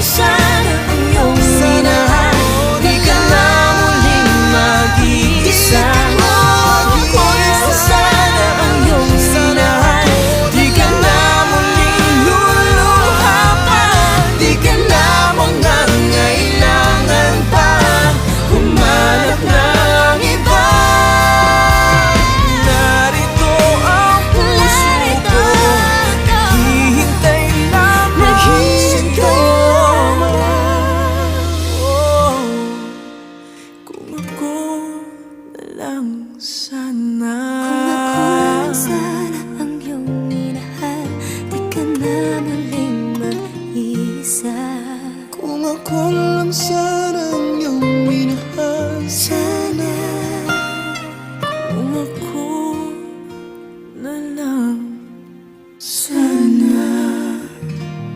sana ang iyong minahal, di ka na muling mag-iisa. Kung sana ang iyong minahal, di ka na muling luluha pa, di ka na mangangailangan pa humanap ng iba. Narito ang puso ko, hihintay lamang sa'yo. Kung ako na lang sana, ang iyong minahal, di ka na muling mag-iisa. kung ako lang sana.